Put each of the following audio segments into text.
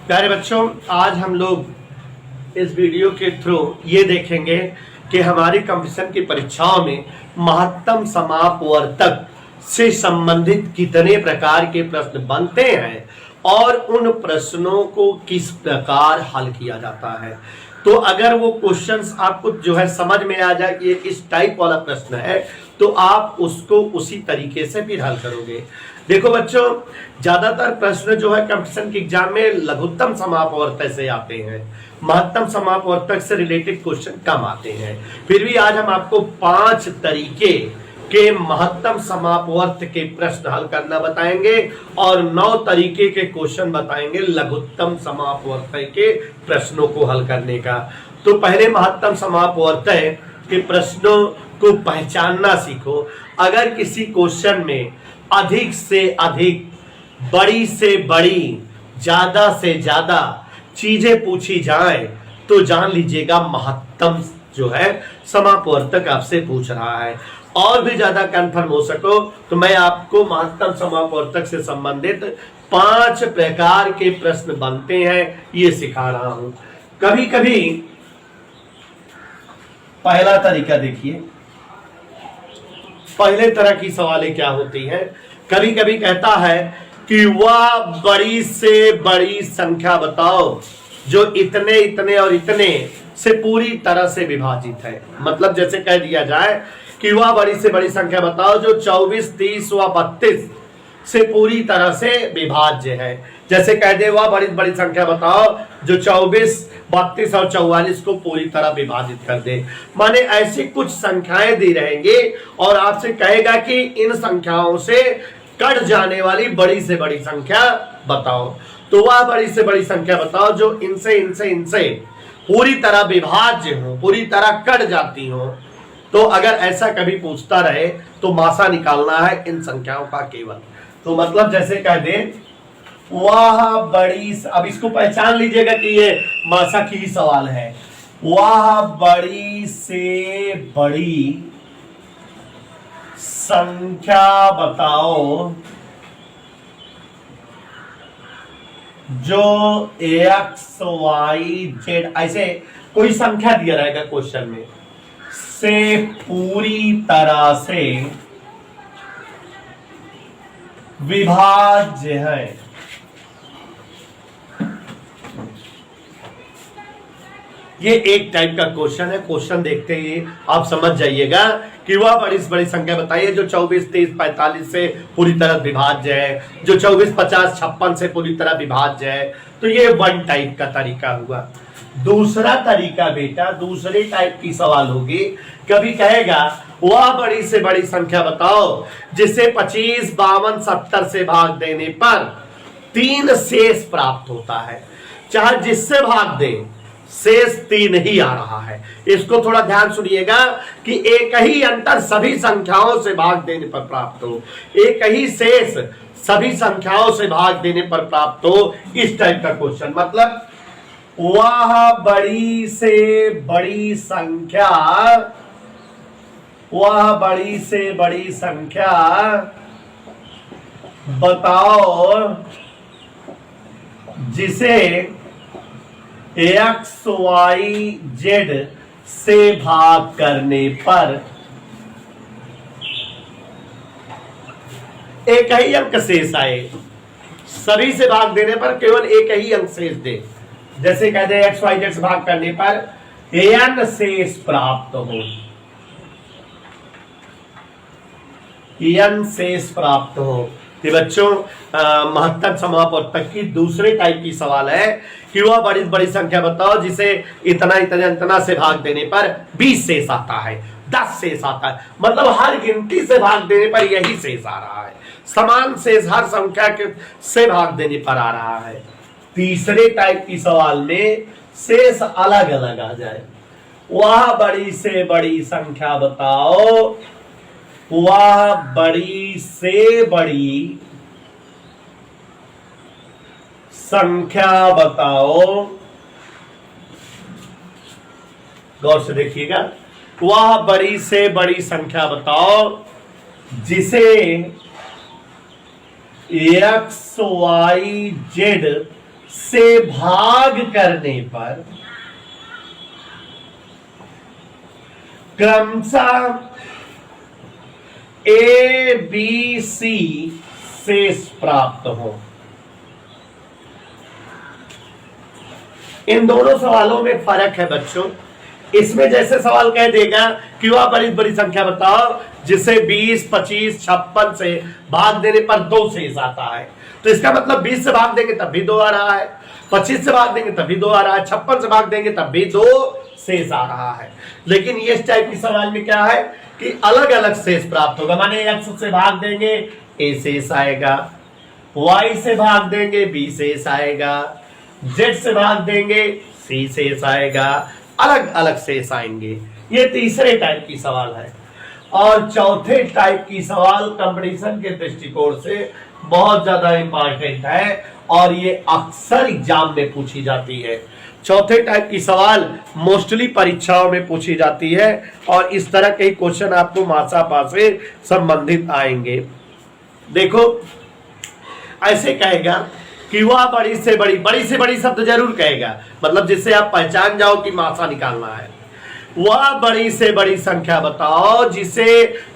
प्यारे बच्चों, आज हम लोग इस वीडियो के थ्रू ये देखेंगे कि हमारी कंपटीशन की परीक्षाओं में महत्तम समापवर्तक से संबंधित कितने प्रकार के प्रश्न बनते हैं और उन प्रश्नों को किस प्रकार हल किया जाता है। तो अगर वो क्वेश्चंस आपको जो है समझ में आ जाए कि ये किस टाइप वाला प्रश्न है तो आप उसको उसी तरीके से फिर हल करोगे। देखो बच्चों, ज्यादातर प्रश्न जो है कंपटीशन के एग्जाम में लघुत्तम समापवर्तक से आते हैं, महत्तम समापवर्तक से रिलेटेड क्वेश्चन कम आते हैं। फिर भी आज हम आपको 5 तरीके के महत्तम समापवर्तक के प्रश्न हल करना बताएंगे और 9 तरीके के क्वेश्चन बताएंगे लघुत्तम समापवर्तक के प्रश्नों को हल करने का। तो पहले महत्तम समापवर्तक के प्रश्नों को पहचानना सीखो। अगर किसी क्वेश्चन में अधिक से अधिक, बड़ी से बड़ी, ज्यादा से ज्यादा चीजें पूछी जाए तो जान लीजिएगा महत्तम जो है समापवर्तक आपसे पूछ रहा है। और भी ज्यादा कंफर्म हो सको तो मैं आपको महत्तम समापवर्तक से संबंधित 5 प्रकार के प्रश्न बनते हैं ये सिखा रहा हूं। कभी कभी पहला तरीका देखिए, पहले तरह की सवालें क्या होती हैं। कभी कभी कहता है कि वह बड़ी से बड़ी संख्या बताओ जो इतने इतने और इतने से पूरी तरह से विभाजित है। मतलब जैसे कह दिया जाए कि वह बड़ी से बड़ी संख्या बताओ जो 24, 30 व 32 से पूरी तरह से विभाज्य है। जैसे कह दे वह बड़ी बड़ी संख्या बताओ जो 24, 32 और 44 को पूरी तरह विभाजित कर दे। माने ऐसी कुछ संख्याएं दी रहेंगी और आपसे कहेगा कि इन संख्याओं से कट जाने वाली बड़ी से बड़ी संख्या बताओ। तो वह बड़ी से बड़ी संख्या बताओ जो इनसे इनसे इनसे पूरी तरह विभाज्य हो, पूरी तरह कट जाती हो। तो अगर ऐसा कभी पूछता रहे तो मासा निकालना है इन संख्याओं का केवल। तो मतलब जैसे कह दे वह बड़ी, अब इसको पहचान लीजिएगा कि ये मासा की ही सवाल है। वह बड़ी से बड़ी संख्या बताओ जो एक्स वाई जेड, ऐसे कोई संख्या दिया रहेगा क्वेश्चन में, से पूरी तरह से विभाज्य है। ये एक टाइप का क्वेश्चन है। क्वेश्चन देखते ही आप समझ जाइएगा कि वह बड़ी से बड़ी संख्या बताइए जो 24, 30, 45 से पूरी तरह विभाज्य है, जो 24, 50, 56 से पूरी तरह विभाज्य है। तो ये वन टाइप का तरीका हुआ। दूसरा तरीका बेटा, दूसरे टाइप की सवाल होगी। कभी कहेगा वह बड़ी से बड़ी संख्या बताओ जिसे 25, 52, 70 से भाग देने पर 3 शेष प्राप्त होता है। चाहे जिससे भाग दे शेष 3 ही आ रहा है। इसको थोड़ा ध्यान सुनिएगा कि एक ही अंतर सभी संख्याओं से भाग देने पर प्राप्त हो, एक ही शेष सभी संख्याओं से भाग देने पर प्राप्त हो। इस टाइप का क्वेश्चन। मतलब वह बड़ी से बड़ी संख्या, वह बड़ी से बड़ी संख्या बताओ जिसे एक्स वाई जेड से भाग करने पर एक ही अंक शेष आए। सभी से भाग देने पर केवल एक ही अंक शेष दे। जैसे कहते हैं एक्स वाई जेड से भाग करने पर एन शेष प्राप्त हो, एन शेष प्राप्त हो। कि बच्चों महत्तम समापवर्तक की दूसरे टाइप की सवाल है कि वह बड़ी बड़ी संख्या बताओ जिसे इतना इतना इतना से भाग देने पर 20 शेष आता है, 10 शेष आता है। मतलब हर गिनती से भाग देने पर यही शेष आ रहा है, समान शेष हर संख्या के से भाग देने पर आ रहा है। तीसरे टाइप की सवाल में शेष अलग अलग आ जाए। वह बड़ी से बड़ी संख्या बताओ, वह बड़ी से बड़ी संख्या बताओ, गौर से देखिएगा, वह बड़ी से बड़ी संख्या बताओ जिसे एक्स वाई जेड से भाग करने पर क्रमशः ए बी सी शेष प्राप्त हो। इन दोनों सवालों में फर्क है बच्चों। इसमें जैसे सवाल कह देगा कि वह बड़ी बड़ी संख्या बताओ जिसे 20, 25, 56 से भाग देने पर 2 शेष आता है, तो इसका मतलब 20 से भाग देंगे तब भी 2 आ रहा है, 25 से भाग देंगे तब भी 2 आ रहा है, 56 से भाग देंगे तब भी 2 शेष आ रहा है। लेकिन ये इस टाइप की सवाल में क्या है कि अलग अलग शेष प्राप्त होगा। माने x से भाग देंगे a शेष आएगा, y से भाग देंगे b शेष आएगा, z से भाग देंगे c शेष आएगा, अलग अलग शेष आएंगे। ये तीसरे टाइप की सवाल है। और चौथे टाइप की सवाल कंपटीशन के दृष्टिकोण से बहुत ज्यादा इंपॉर्टेंट है और ये अक्सर एग्जाम में पूछी जाती है। चौथे टाइप की सवाल मोस्टली परीक्षाओं में पूछी जाती है और इस तरह के क्वेश्चन आपको मासापा से संबंधित आएंगे। देखो ऐसे कहेगा कि वह बड़ी से बड़ी शब्द जरूर कहेगा, मतलब जिससे आप पहचान जाओ कि मासा निकालना है। वह बड़ी से बड़ी संख्या बताओ जिसे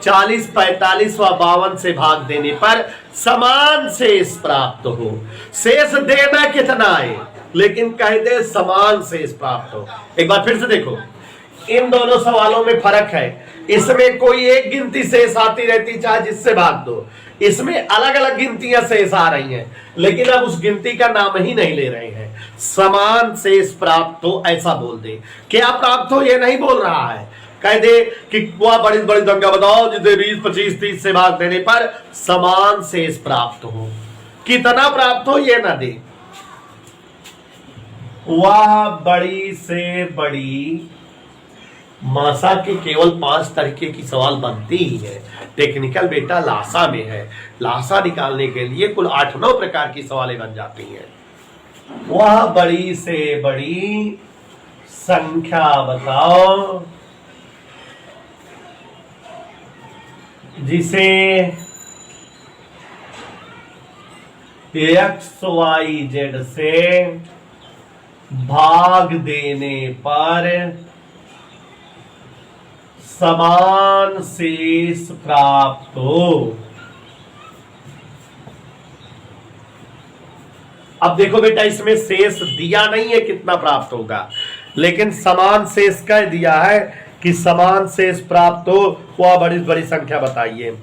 40, 45 व 52 से भाग देने पर समान शेष प्राप्त हो। शेष देना कितना है, लेकिन कह दे समान शेष प्राप्त हो। एक बार फिर से देखो, इन दोनों सवालों में फर्क है। इसमें कोई एक गिनती शेष आती रहती चाहे जिससे भाग दो, इसमें अलग अलग गिनतियां शेष आ रही हैं, लेकिन अब उस गिनती का नाम ही नहीं ले रहे हैं। समान शेष प्राप्त हो ऐसा बोल दे। क्या प्राप्त हो ये नहीं बोल रहा है, कह दे कि वह बड़ी बड़ी संख्या बताओ जिसे 20, 25, 30 से भाग देने पर समान शेष प्राप्त हो। कितना प्राप्त हो ये ना दे। वह बड़ी से बड़ी मासा के केवल 5 तरीके की सवाल बनती ही है। टेक्निकल बेटा लासा में है, लासा निकालने के लिए कुल 8-9 प्रकार की सवालें बन जाती हैं। वह बड़ी से बड़ी संख्या बताओ जिसे XYZ से भाग देने पर समान शेष प्राप्त हो। अब देखो बेटा इसमें शेष दिया नहीं है कितना प्राप्त होगा, लेकिन समान शेष का दिया है कि समान शेष प्राप्त हो। वह बड़ी बड़ी संख्या बताइए।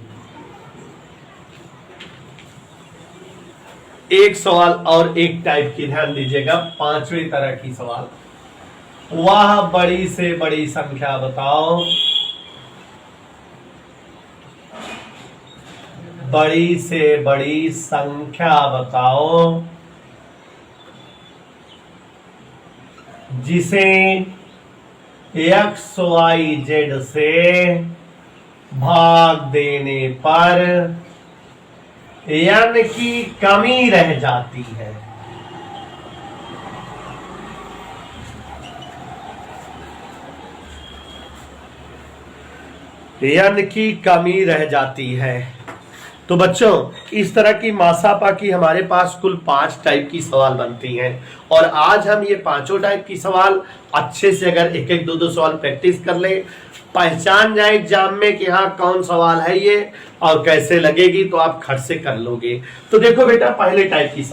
एक सवाल और एक टाइप की ध्यान दीजिएगा, 5वें तरह की सवाल। वह बड़ी से बड़ी संख्या बताओ बड़ी से बड़ी संख्या बताओ जिसे XYZ से भाग देने पर n की कमी रह जाती है। n की कमी रह जाती है। तो बच्चों इस तरह की मासापा की हमारे पास कुल 5 टाइप की सवाल बनती हैं और आज हम ये 5 टाइप की सवाल अच्छे से अगर एक एक 2-2 सवाल प्रैक्टिस कर ले, पहचान जाए एग्जाम में कि हाँ कौन सवाल है ये और कैसे लगेगी, तो आप खट से कर लोगे। तो देखो बेटा पहले टाइप की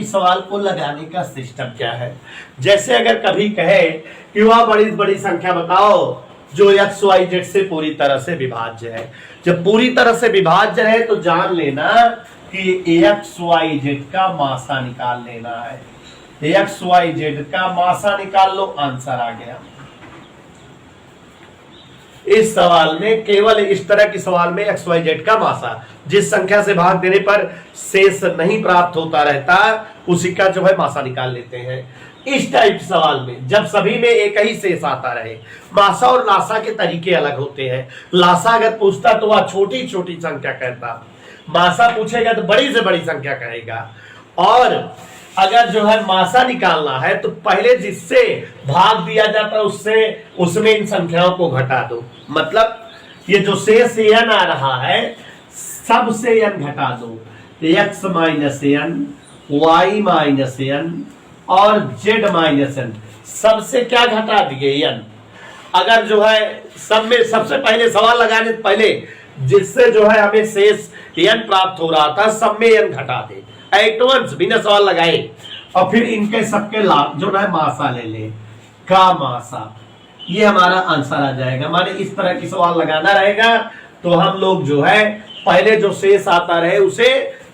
सवाल को लगाने का सिस्टम क्या है। जैसे अगर कभी कहे कि वह बड़ी बड़ी संख्या बताओ जो XYZ से पूरी तरह से विभाज्य है। जब पूरी तरह से विभाज्य है तो जान लेना कि XYZ का मासा निकाल लेना है। XYZ का मासा निकाल लो, आंसर आ गया। इस सवाल में केवल इस तरह की सवाल में XYZ का मासा जिस संख्या से भाग देने पर शेष नहीं प्राप्त होता रहता उसी का जो है मासा निकाल लेते हैं। इस टाइप सवाल में जब सभी में एक ही शेष आता रहे, मासा और लासा के तरीके अलग होते हैं। लासा अगर पूछता तो वह छोटी छोटी संख्या कहता, मासा पूछेगा तो बड़ी से बड़ी संख्या कहेगा। और अगर जो है मासा निकालना है तो पहले जिससे भाग दिया जाता उससे उसमें इन संख्याओं को घटा दो। मतलब ये जो शेष n आ रहा है सबसे n घटा दो। x - n y minus n और z माइनस एन, सबसे क्या घटा दिए n। अगर जो है सब में सबसे पहले सवाल लगाने से पहले जिससे जो है हमें शेष n प्राप्त हो रहा था, सब में n घटा दे एटवंस बिना सवाल लगाए, और फिर इनके सबके लाभ जो है मासा ले ले का मासा, ये हमारा आंसर आ जाएगा। माने इस तरह की सवाल लगाना रहेगा तो हम लोग जो है पहले जो शेष आता रहे उसे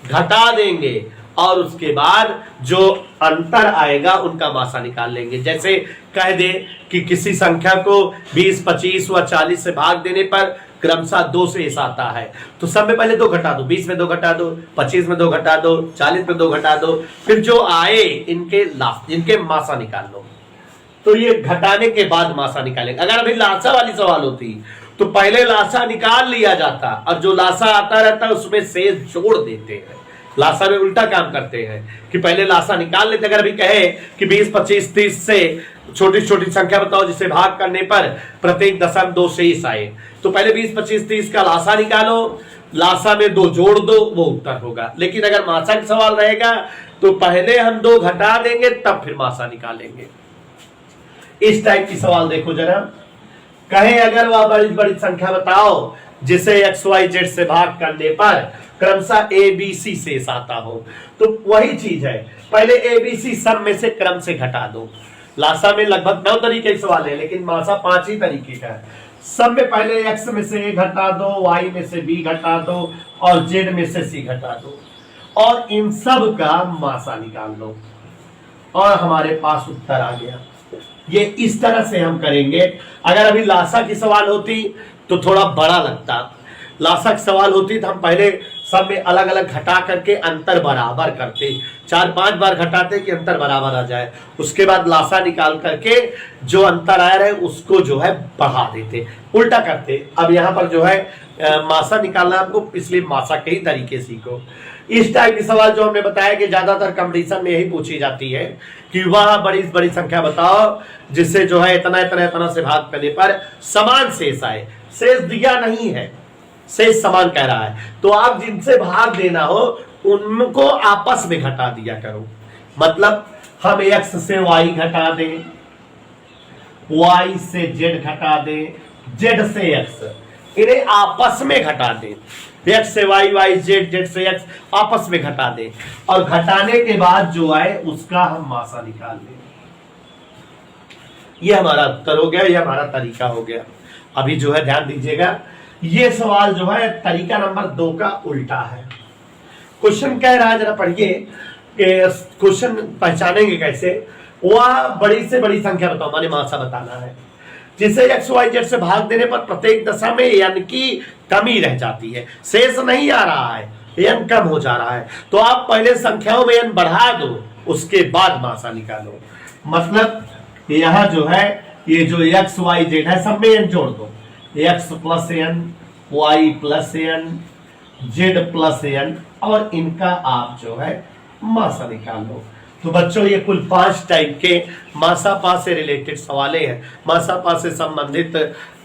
घटा देंगे और उसके बाद जो अंतर आएगा उनका मासा निकाल लेंगे। जैसे कह दे कि किसी संख्या को 20, 25 व 40 से भाग देने पर क्रमशः 2 शेष आता है, तो सब में पहले 2 घटा दो, 20 में 2 घटा दो, 25 में 2 घटा दो, 40 में 2 घटा दो, फिर जो आए इनके मासा निकाल लो। तो ये घटाने के बाद मासा निकालेंगे। अगर अभी लासा वाली सवाल होती तो पहले लासा निकाल लिया जाता और जो लासा आता रहता है उसमें शेष जोड़ देते हैं। लासा में उल्टा काम करते हैं कि पहले लासा निकाल लेते। अगर अभी कहे कि 20, 25, 30 से छोटी छोटी संख्या बताओ जिसे भाग करने पर प्रत्येक दशा में 2 शेष आए, तो पहले 20, 25, 30 का लासा निकालो, लासा में 2 जोड़ दो, वो उत्तर होगा। लेकिन अगर मासा का सवाल रहेगा तो पहले हम 2 घटा देंगे तब फिर मासा निकालेंगे। इस टाइप की सवाल देखो जरा, कहे अगर वह बड़ी बड़ी संख्या बताओ जिसे एक्स वाई जेड से भाग करने पर क्रमशः ए बी सी शेष आता हो, तो वही चीज है, पहले ए बी सी सब में से क्रम से घटा दो। लासा में लगभग 9 तरीके के सवाल है लेकिन मासा 5 ही तरीके का है। सब में पहले एक्स में से ए घटा दो, वाई में से बी घटा दो और जेड में से सी घटा दो और इन सब का मासा निकाल लो और हमारे पास उत्तर आ गया। ये इस तरह से हम करेंगे। अगर अभी लासा की सवाल होती तो थोड़ा बड़ा लगता, लासा की सवाल होती तो हम पहले सब में अलग अलग घटा करके अंतर बराबर करते, 4-5 बार घटाते कि अंतर बराबर आ जाए, उसके बाद लासा निकाल करके जो अंतर आया रहे उसको जो है बढ़ा देते, उल्टा करते। अब यहाँ पर जो है मासा निकालना आपको, इसलिए मासा के ही तरीके सीखो। इस टाइप की सवाल जो हमने बताया कि ज्यादातर कंपटीशन में यही पूछी जाती है कि वह बड़ी बड़ी संख्या बताओ जिससे जो है इतना इतना इतना से भाग करने पर समान शेष आए। शेष दिया नहीं है, शेष समान कह रहा है, तो आप जिनसे भाग देना हो उनको आपस में घटा दिया करो। मतलब हम x से y घटा दें, y से z घटा दें, z से x, इन्हें आपस में घटा दें। x से y, y z, z से x आपस में घटा दें और घटाने के बाद जो आए उसका हम मासा निकाल लें। ये हमारा उत्तर हो गया, ये हमारा तरीका हो गया। अभी जो है ध्यान दीजिएगा, ये सवाल जो है तरीका नंबर 2 का उल्टा है। क्वेश्चन कह रहा है, जरा पढ़िए, क्वेश्चन पहचानेंगे कैसे। वह बड़ी से बड़ी संख्या बताओ, माने मासा बताना है, जिसे एक्स वाई जेड से भाग देने पर प्रत्येक दशा में एन की कमी रह जाती है, शेष नहीं आ रहा है, एन कम हो जा रहा है। तो आप पहले संख्याओं में एन बढ़ा दो, उसके बाद मासा निकालो। मतलब यहां जो है ये जो एक्स वाई जेड है सब में एन जोड़ दो, x plus n, y plus n, z plus n और इनका आप जो है मासा निकाल लो। तो बच्चों ये कुल 5 टाइप के मासा पा से रिलेटेड सवाले हैं, मासा पा से संबंधित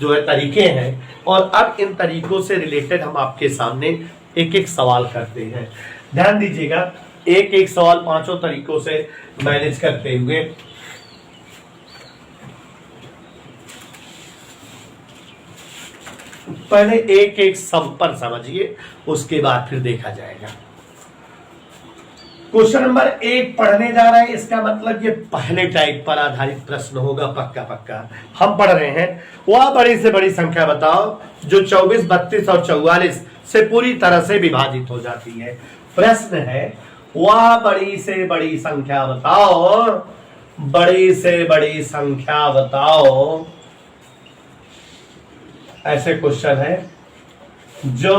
जो है तरीके हैं। और अब इन तरीकों से रिलेटेड हम आपके सामने एक एक सवाल करते हैं। ध्यान दीजिएगा, एक एक सवाल 5 तरीकों से मैनेज करते हुए। पहले एक एक सब पर समझिए, उसके बाद फिर देखा जाएगा। क्वेश्चन नंबर 1 पढ़ने जा रहे हैं, इसका मतलब ये पहले टाइप पर आधारित प्रश्न होगा, पक्का पक्का। हम पढ़ रहे हैं, वह बड़ी से बड़ी संख्या बताओ जो 24, 32 और 44 से पूरी तरह से विभाजित हो जाती है। प्रश्न है, वह बड़ी से बड़ी संख्या बताओ, बड़ी से बड़ी संख्या बताओ, ऐसे क्वेश्चन है जो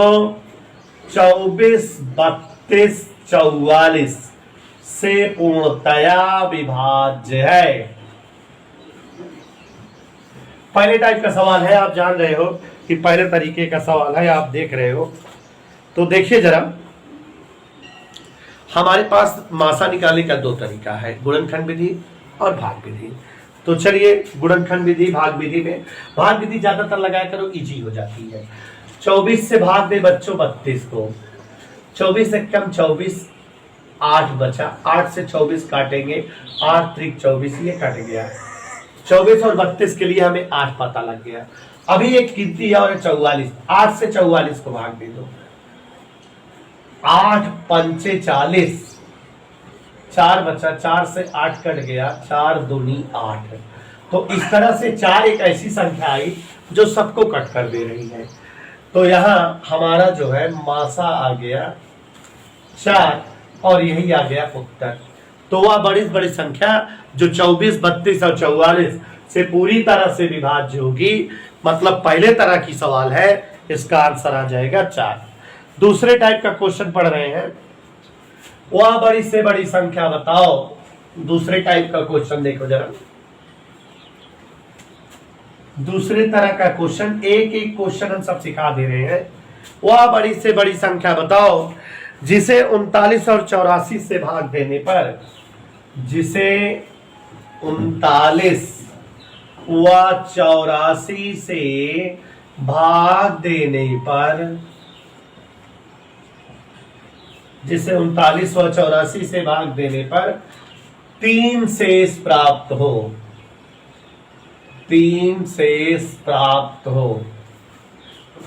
24, 32, 44 से पूर्णतया विभाज्य है। पहले टाइप का सवाल है, आप जान रहे हो कि पहले तरीके का सवाल है, आप देख रहे हो। तो देखिए जरा, हमारे पास मासा निकालने का 2 तरीका है, गुणनखंड विधि और भाग विधि। तो चलिए गुणनखंड विधि, भाग विधि में, भाग विधि ज्यादातर लगाया करो, इजी हो जाती है। 24 से भाग दे बच्चों 32 को, 24 से कम 24, 8 बचा, 8 से 24 काटेंगे, 8 त्रिक 24, ये कट गया। 24 और 32 के लिए हमें 8 पता लग गया। अभी एक गिनती है और 44, 8 से 44 को भाग दे दो, 8 पंचे 40, 4 बचा, 4 से 8 कट गया, 4 दूनी 8। तो इस तरह से 4 एक ऐसी संख्या आई जो सबको कट कर दे रही है। तो यहाँ हमारा जो है मासा आ गया 4 और यही आ गया उत्तर। तो वह बड़ी संख्या जो 24, 32 और 44 से पूरी तरह से विभाज्य होगी, मतलब पहले तरह की सवाल है, इसका आंसर आ जाएगा 4। दूसरे टाइप का क्वेश्चन पढ़ रहे हैं, वह बड़ी से बड़ी संख्या बताओ। दूसरे टाइप का क्वेश्चन देखो जरा, दूसरे तरह का क्वेश्चन, एक एक क्वेश्चन हम सब सिखा दे रहे हैं। वह बड़ी से बड़ी संख्या बताओ जिसे 39 और 84 से भाग देने पर, जिसे 39 व 84 से भाग देने पर, जिसे 39 व 84 से भाग देने पर 3 शेष प्राप्त हो, 3 शेष प्राप्त हो।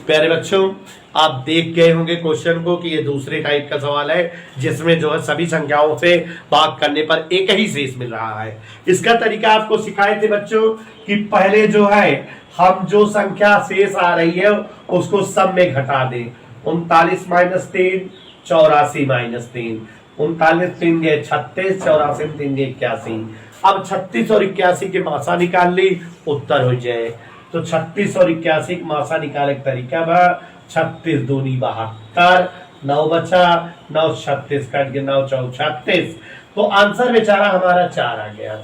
प्यारे बच्चों, आप देख गए होंगे क्वेश्चन को कि ये दूसरे टाइप का सवाल है जिसमें जो है सभी संख्याओं से भाग करने पर एक ही शेष मिल रहा है। इसका तरीका आपको सिखाए थे बच्चों कि पहले जो है हम जो संख्या शेष आ रही है उसको सब में घटा दें। 39 माइनस 3, 84 माइनस 3, 39 3 गए 36, 84 3 गए 81। अब 36 और 81 के मासा निकाल ली, उत्तर हो जाए। तो 36 और 81 का मासा निकाले तरीका बा, 36 दूनी 72, 9 बचा, 9 36 कट गया, 9 चौक 36। तो आंसर बेचारा हमारा 4 आ गया।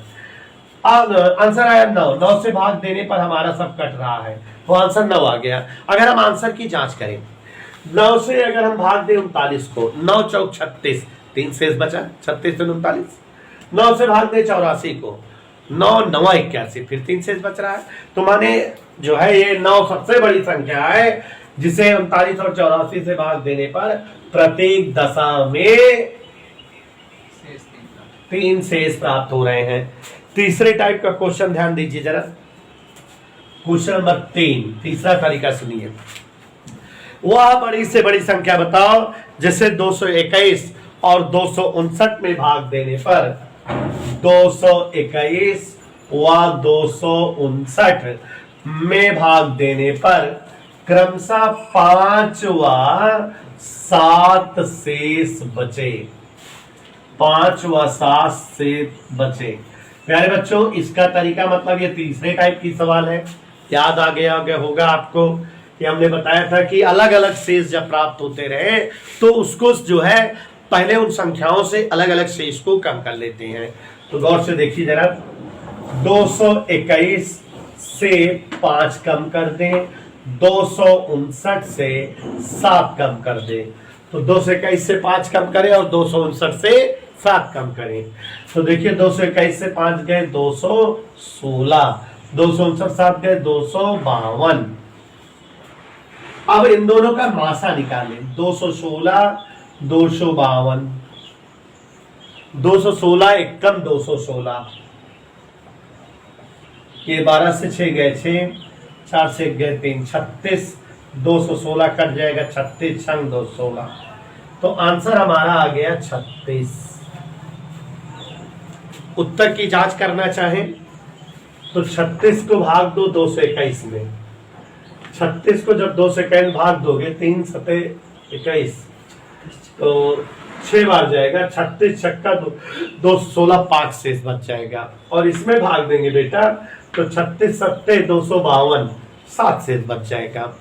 अब आंसर आया 9, 9 से भाग देने पर हमारा सब कट रहा है, तो आंसर 9 आ गया। अगर हम आंसर की जांच करें, 9 से अगर हम भाग दें 39 को, 9 चौक 36, 3 शेष बचा, 36 से 39। 9 से भाग दे 84 को, 9 9 81, फिर 3 शेष बच रहा है। तो माने जो है ये 9 सबसे बड़ी संख्या है जिसे 39 और 84 से भाग देने पर प्रत्येक दशा में 3 शेष प्राप्त हो रहे हैं। तीसरे टाइप का क्वेश्चन ध्यान दीजिए जरा, क्वेश्चन नंबर 3, तीसरा तरीका सुनिए। वह बड़ी से बड़ी संख्या बताओ जिसे 221 और 259 में भाग देने पर, 221 व 259 में भाग देने पर क्रमशः 5 व 7 शेष बचे, 5 व 7 शेष बचे। प्यारे बच्चों, इसका तरीका मतलब ये तीसरे टाइप की सवाल है। याद आ गया होगा आपको कि हमने बताया था कि अलग अलग शेष जब प्राप्त होते रहे तो उसको जो है पहले उन संख्याओं से अलग अलग शेष को कम कर लेते हैं। तो गौर से देखिए जरा, 221 से 5 कम कर दें, 259 से 7 कम कर दें। तो 221 से 5 कम करें और 259 से 7 कम करें। तो देखिए 221 से 5 गए 216, 259 7 गए 252। अब इन दोनों का मासा निकालें, 216 252, 216 एक कम 216, ये 12 से 6 गए 6, 4 से 1 गए 3, 36, 216 कट जाएगा, 36 छंग 216। तो आंसर हमारा आ गया 36। उत्तर की जांच करना चाहें तो 36 को भाग दो 221 में, 36 को जब 2 से भाग दोगे 3 सते 21, तो 6 बार जाएगा, 36 छक्का 216, 5 शेष बच जाएगा। और इसमें भाग देंगे बेटा तो 36 सत्ते 252, 7 शेष बच जाएगा।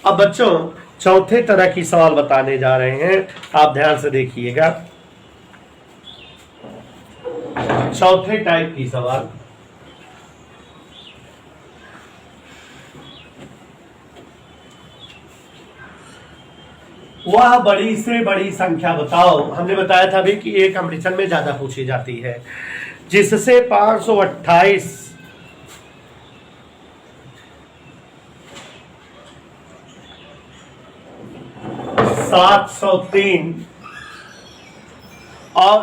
अब बच्चों चौथे तरह की सवाल बताने जा रहे हैं, आप ध्यान से देखिएगा। चौथे टाइप की सवाल, वह बड़ी से बड़ी संख्या बताओ। हमने बताया था भी कि एक कंपटीशन में ज्यादा पूछी जाती है, जिससे 528 703 और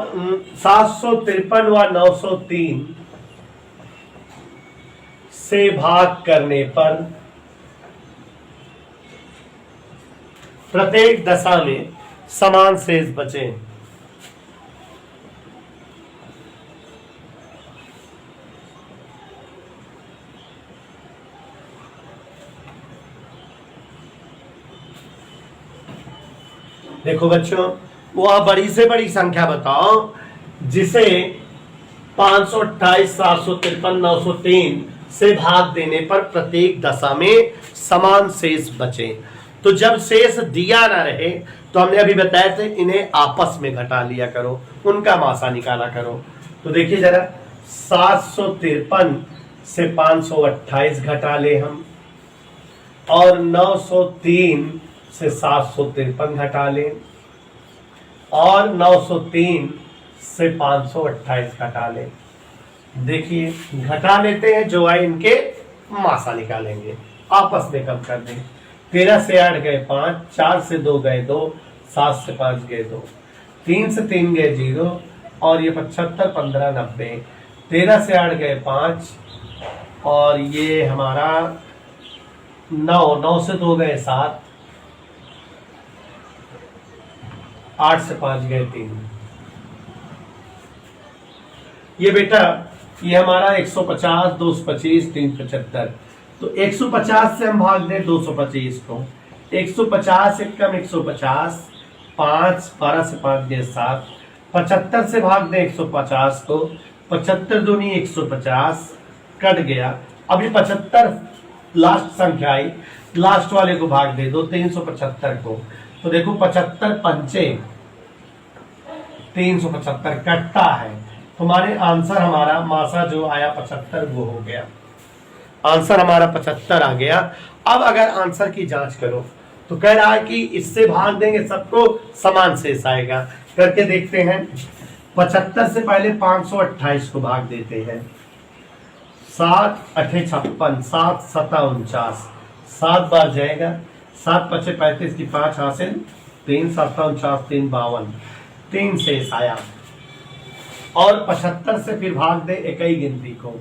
753 व 903 से भाग करने पर प्रत्येक दशा में समान शेष बचे। देखो बच्चों, वह बड़ी से बड़ी संख्या बताओ जिसे 528, 753, 903 से भाग देने पर प्रत्येक दशा में समान शेष बचे। तो जब शेष दिया ना रहे तो हमने अभी बताया थे इन्हें आपस में घटा लिया करो, उनका मासा निकाला करो। तो देखिए जरा, 753 से 528 घटा ले हम, और 903 से 753 घटा लें, और 903 से 528 घटा लें। देखिए घटा लेते हैं, जो आए इनके मासा निकालेंगे, आपस में कम कर दें। 13 से 8 गए 5, 4 से 2 गए 2, 7 से 5 गए 2, 3 से 3 गए 0, और ये 75, 15, 90। 13 से 8 गए 5, और ये हमारा 9, 9 से 2 गए 7, 8 से 5 गए 3। ये बेटा ये हमारा 150, 225, 375। तो 150 से हम भाग दें 225 को, 150 एक कम 150, 5, 12 से 5 गए 7, 75 से भाग दें 150 को, 75 दूनी 150, कट गया। अब ये 75 लास्ट संख्या आई, लास्ट वाले को भाग दे दो 375 को। तो देखो 75 पंचे 375 कटता है, तुम्हारे आंसर हमारा मासा जो आया 75 वो हो गया, आंसर हमारा 75 आ गया। अब अगर आंसर की जांच करो तो कह रहा है कि इससे भाग देंगे सबको समान शेष आएगा। करके देखते हैं। 75 से पहले 528 को भाग देते हैं, 7 8 56, 7 7 49, 7 बार जाएगा, 7 5 35 की 5 हासिल, 3 7 49, 3 52, 3 शेष आया। और 75 से फिर भाग दे इकाई गिनती को,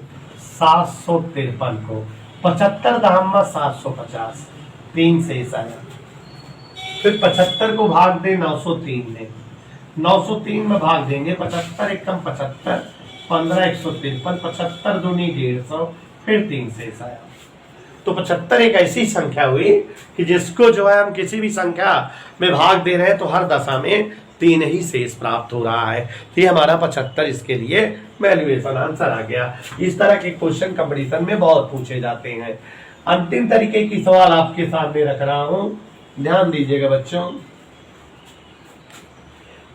753 को, 75 दहम्मा 750, 3 शेष आया। फिर 75 को भाग दे 903 में, 903 में भाग देंगे 75 एक कम 75, 15 153, 75 दूनी 150, फिर 3 शेष आया। तो 75 एक ऐसी संख्या हुई कि जिसको जो है हम किसी भी संख्या में भाग दे रहे हैं तो हर दशा में 3 ही शेष प्राप्त हो रहा है। ये हमारा 75 इसके लिए वैल्यूएशन आंसर आ गया। इस तरह के क्वेश्चन कंपटीशन में बहुत पूछे जाते हैं। अंतिम तरीके की सवाल आपके सामने रख रहा हूं, ध्यान दीजिएगा बच्चों।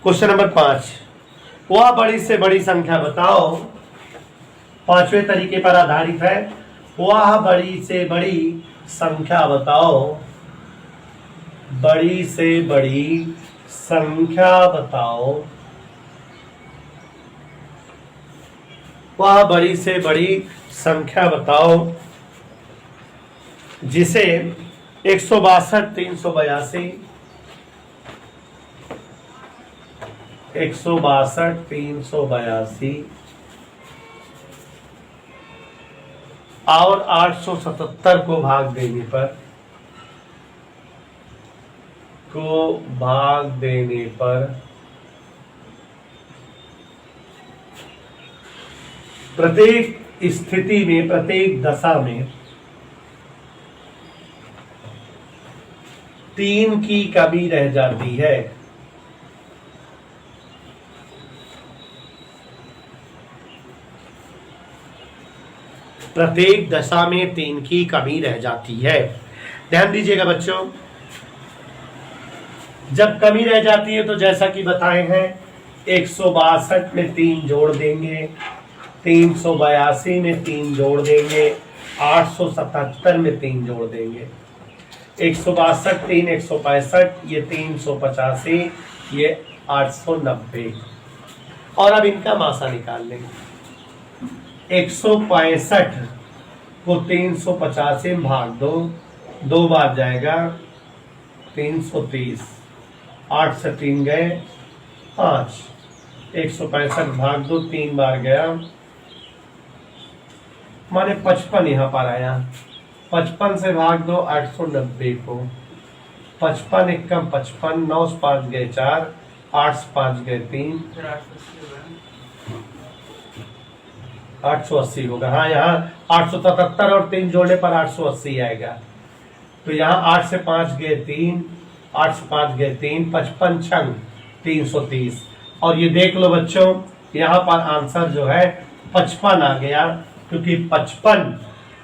क्वेश्चन नंबर 5, वह बड़ी से बड़ी संख्या बताओ, पांचवें तरीके पर आधारित है। वह बड़ी से बड़ी संख्या बताओ, बड़ी से बड़ी संख्या बताओ, वह बड़ी से बड़ी संख्या बताओ जिसे 162, 382, 162, 382 और 877 को भाग देने पर प्रत्येक स्थिति में, प्रत्येक दशा में 3 की कमी रह जाती है। प्रत्येक दशा में 3 की कमी रह जाती है। ध्यान दीजिएगा बच्चों, जब कमी रह जाती है तो जैसा कि बताए हैं 162 में 3 जोड़ देंगे, 382 में 3 जोड़ देंगे, 877 में 3 जोड़ देंगे, 162 3 165, ये 385, ये 890। और अब इनका मासा निकाल लेंगे। 165 को 350 में भाग दो, 2 बार जाएगा 330, 8 से 3 गए 5, 165 भाग 2 3 बार गया, माने 55 यहाँ पर आया। 55 से भाग दो 890 को, 55 एकम 55, 9 से 5 गए 4, 8 से 5 गए 3, 880 होगा। हाँ यहाँ 877 और 3 जोड़ने पर 880 आएगा। तो यहाँ 8 से 5 गए 3, 8 से 5 गए 3, 55 छंग 330। और ये देख लो बच्चों, यहाँ पर आंसर जो है 55 आ गया, क्योंकि 55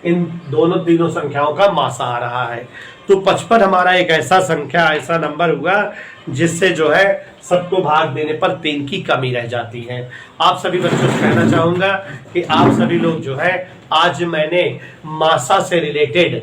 इन दोनों तीनों संख्याओं का मासा आ रहा है। तो 55 हमारा एक ऐसा संख्या, ऐसा नंबर हुआ जिससे जो है सबको भाग देने पर 3 की कमी रह जाती है। आप सभी बच्चों से कहना चाहूंगा कि आप सभी लोग जो है, आज मैंने मासा से रिलेटेड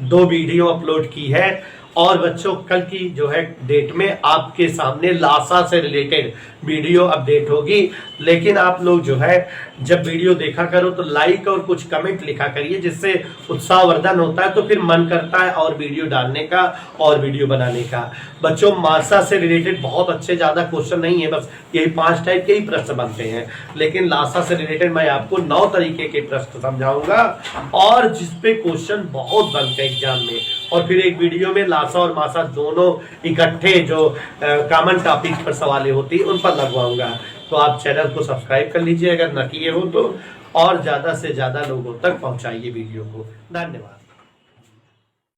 2 वीडियो अपलोड की है, और बच्चों कल की जो है डेट में आपके सामने लासा से रिलेटेड वीडियो अपडेट होगी। लेकिन आप लोग जो है जब वीडियो देखा करो तो लाइक और कुछ कमेंट लिखा करिए, जिससे उत्साहवर्धन होता है, तो फिर मन करता है और वीडियो डालने का और वीडियो बनाने का। बच्चों मासा से रिलेटेड बहुत अच्छे ज्यादा क्वेश्चन नहीं है, बस यही 5 टाइप के ही प्रश्न बनते हैं। लेकिन लासा से रिलेटेड मैं आपको 9 तरीके के प्रश्न समझाऊंगा, और जिसपे क्वेश्चन बहुत बनते हैं एग्जाम में। और फिर एक वीडियो में लासा और मासा दोनों इकट्ठे जो कॉमन टॉपिक पर सवालें होती है उन पर लगवाऊंगा। तो आप चैनल को सब्सक्राइब कर लीजिए अगर न किए हो तो, और ज्यादा से ज्यादा लोगों तक पहुंचाइए वीडियो को। धन्यवाद।